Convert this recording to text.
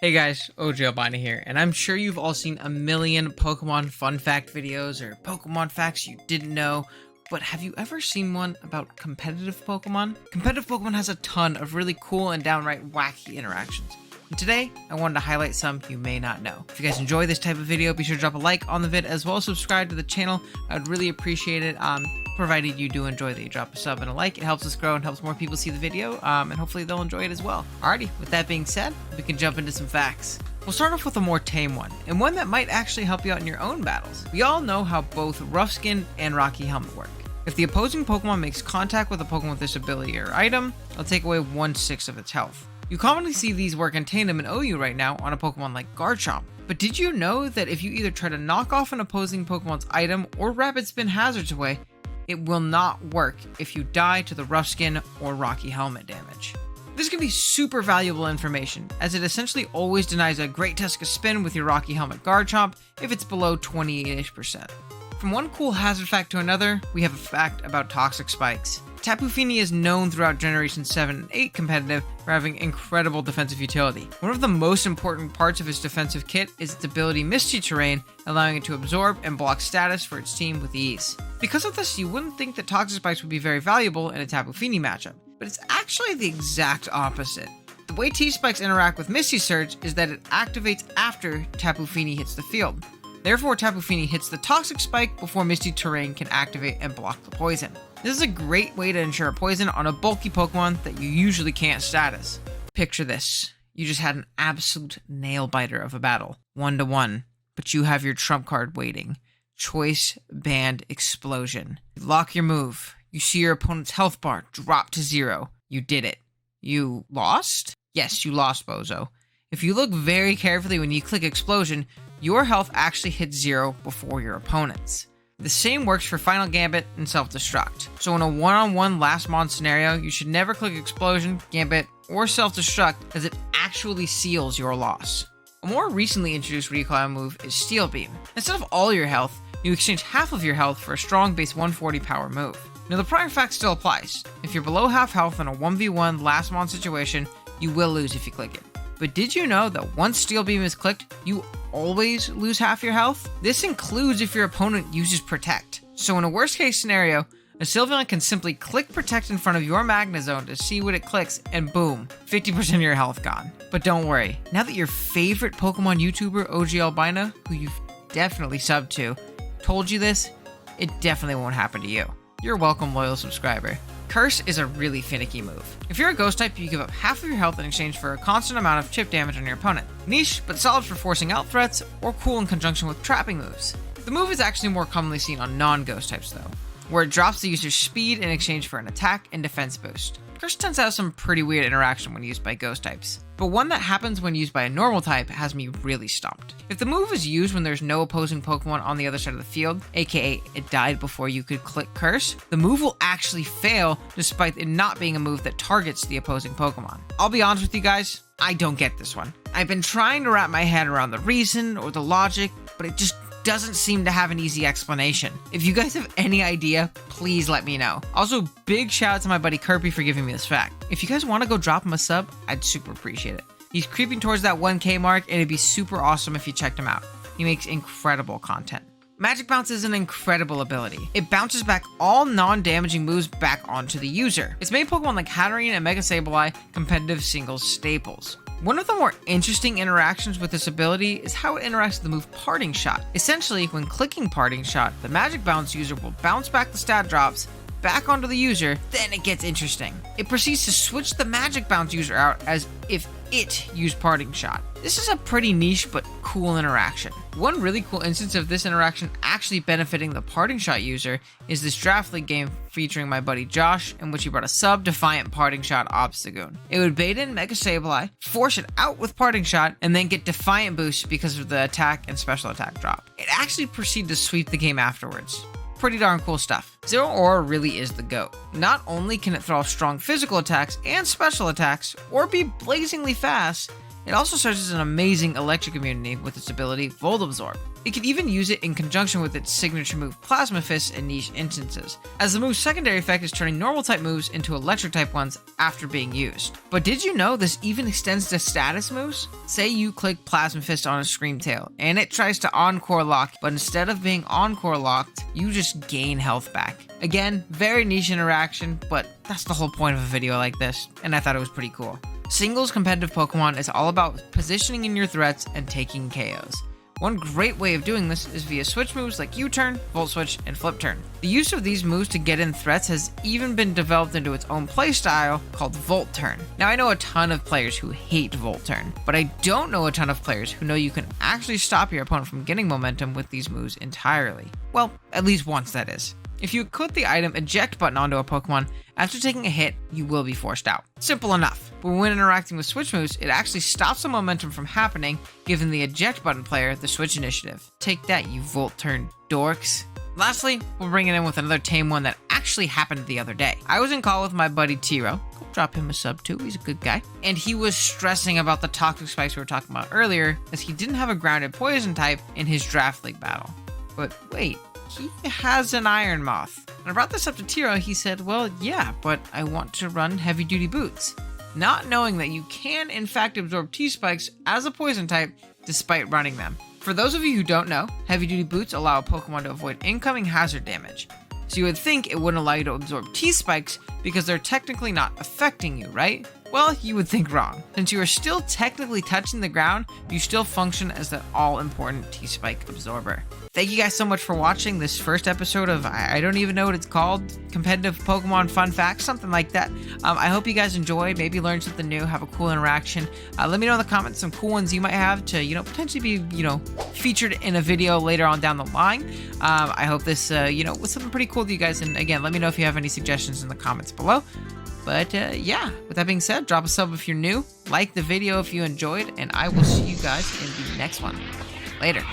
Hey guys, OG Albina here, and I'm sure you've all seen a million Pokemon fun fact videos or Pokemon facts you didn't know, but have you ever seen one about competitive Pokemon? Competitive Pokemon has a ton of really cool and downright wacky interactions. And today, I wanted to highlight some you may not know. If you guys enjoy this type of video, be sure to drop a like on the vid as well as subscribe to the channel. I would really appreciate it, provided you do enjoy that you drop a sub and a like. It helps us grow and helps more people see the video, and hopefully they'll enjoy it as well. Alrighty, with that being said, we can jump into some facts. We'll start off with a more tame one, and one that might actually help you out in your own battles. We all know how both Rough Skin and Rocky Helmet work. If the opposing Pokemon makes contact with a Pokemon with this ability or item, it'll take away 1/6 of its health. You commonly see these work in tandem in OU right now on a Pokemon like Garchomp. But did you know that if you either try to knock off an opposing Pokemon's item or Rapid Spin hazards away, it will not work if you die to the Rough Skin or Rocky Helmet damage? This can be super valuable information, as it essentially always denies a Great Tuska Spin with your Rocky Helmet Garchomp if it's below 28%. From one cool hazard fact to another, we have a fact about toxic spikes. Tapu Fini is known throughout Generation 7 and 8 competitive for having incredible defensive utility. One of the most important parts of its defensive kit is its ability Misty Terrain, allowing it to absorb and block status for its team with ease. Because of this, you wouldn't think that toxic spikes would be very valuable in a Tapu Fini matchup, but it's actually the exact opposite. The way T-Spikes interact with Misty Surge is that it activates after Tapu Fini hits the field. Therefore, Tapu Fini hits the toxic spike before Misty Terrain can activate and block the poison. This is a great way to ensure a poison on a bulky Pokemon that you usually can't status. Picture this. You just had an absolute nail-biter of a battle, 1-1, but you have your trump card waiting. Choice Band Explosion. You lock your move. You see your opponent's health bar drop to 0. You did it. You lost? Yes, you lost, bozo. If you look very carefully when you click Explosion, your health actually hits 0 before your opponent's. The same works for Final Gambit and Self-Destruct. So in a one-on-one last mon scenario, you should never click Explosion, Gambit, or Self-Destruct, as it actually seals your loss. A more recently introduced recoil move is Steel Beam. Instead of all your health, you exchange half of your health for a strong base 140 power move. Now the prior fact still applies. If you're below half health in a 1v1 last mon situation, you will lose if you click it. But did you know that once Steel Beam is clicked, you always lose half your health? This includes if your opponent uses Protect. So in a worst case scenario, a Sylveon can simply click Protect in front of your Magna Zone to see what it clicks, and boom, 50% of your health gone. But don't worry, now that your favorite Pokemon YouTuber, OG Albina, who you've definitely subbed to, told you this, it definitely won't happen to you. You're welcome, loyal subscriber. Curse is a really finicky move. If you're a ghost type, you give up half of your health in exchange for a constant amount of chip damage on your opponent. Niche, but solid for forcing out threats, or cool in conjunction with trapping moves. The move is actually more commonly seen on non-ghost types though, where it drops the user's speed in exchange for an attack and defense boost. Curse tends to have some pretty weird interaction when used by ghost types, but one that happens when used by a normal type has me really stumped. If the move is used when there's no opposing Pokemon on the other side of the field, aka it died before you could click Curse, the move will actually fail despite it not being a move that targets the opposing Pokemon. I'll be honest with you guys, I don't get this one. I've been trying to wrap my head around the reason or the logic, but it just doesn't seem to have an easy explanation. If you guys have any idea, please let me know. Also, big shout out to my buddy Kirby for giving me this fact. If you guys want to go drop him a sub, I'd super appreciate it. He's creeping towards that 1K mark, and it'd be super awesome if you checked him out. He makes incredible content. Magic Bounce is an incredible ability. It bounces back all non-damaging moves back onto the user. It's made Pokemon like Hatterene and Mega Sableye competitive singles staples. One of the more interesting interactions with this ability is how it interacts with the move Parting Shot. Essentially, when clicking Parting Shot, the Magic Bounce user will bounce back the stat drops back onto the user, then it gets interesting. It proceeds to switch the Magic Bounce user out as if it used Parting Shot. This is a pretty niche but cool interaction. One really cool instance of this interaction actually benefiting the Parting Shot user is this Draft League game featuring my buddy Josh, in which he brought a sub-defiant Parting Shot Obstagoon. It would bait in Mega Sableye, force it out with Parting Shot, and then get Defiant Boost because of the attack and special attack drop. It actually proceeded to sweep the game afterwards. Pretty darn cool stuff. Zero Aura really is the GOAT. Not only can it throw off strong physical attacks and special attacks, or be blazingly fast, It also serves as an amazing electric immunity with its ability Volt Absorb. It can even use it in conjunction with its signature move Plasma Fist in niche instances, as the move's secondary effect is turning normal type moves into electric type ones after being used. But did you know this even extends to status moves? Say you click Plasma Fist on a Screamtail, and it tries to Encore Lock, but instead of being Encore Locked, you just gain health back. Again, very niche interaction, but that's the whole point of a video like this, and I thought it was pretty cool. Singles competitive Pokemon is all about positioning in your threats and taking KOs. One great way of doing this is via switch moves like U-turn, Volt Switch, and Flip Turn. The use of these moves to get in threats has even been developed into its own playstyle called Volt Turn. Now I know a ton of players who hate Volt Turn, but I don't know a ton of players who know you can actually stop your opponent from getting momentum with these moves entirely. Well, at least once that is. If you click the item Eject button onto a Pokemon, after taking a hit, you will be forced out. Simple enough, but when interacting with switch moves, it actually stops the momentum from happening, giving the Eject button player the switch initiative. Take that, you Volt Turn dorks. Lastly, we'll bring it in with another tame one that actually happened the other day. I was in call with my buddy Tiro. Go drop him a sub too, he's a good guy. And he was stressing about the toxic spikes we were talking about earlier, as he didn't have a grounded poison type in his draft league battle. But wait, he has an Iron Moth. And I brought this up to Tiro, he said, well, yeah, but I want to run heavy duty boots. Not knowing that you can in fact absorb T-Spikes as a poison type despite running them. For those of you who don't know, heavy duty boots allow a Pokemon to avoid incoming hazard damage. So you would think it wouldn't allow you to absorb T-Spikes because they're technically not affecting you, right? Well, you would think wrong. Since you are still technically touching the ground, you still function as the all-important T-Spike absorber. Thank you guys so much for watching this first episode of, I don't even know what it's called, Competitive Pokemon Fun Facts, something like that. I hope you guys enjoyed, maybe learned something new, have a cool interaction. Let me know in the comments some cool ones you might have to, potentially be, featured in a video later on down the line. I hope this, was something pretty cool to you guys. And again, let me know if you have any suggestions in the comments below. But yeah, with that being said, drop a sub if you're new, like the video if you enjoyed, and I will see you guys in the next one. Later.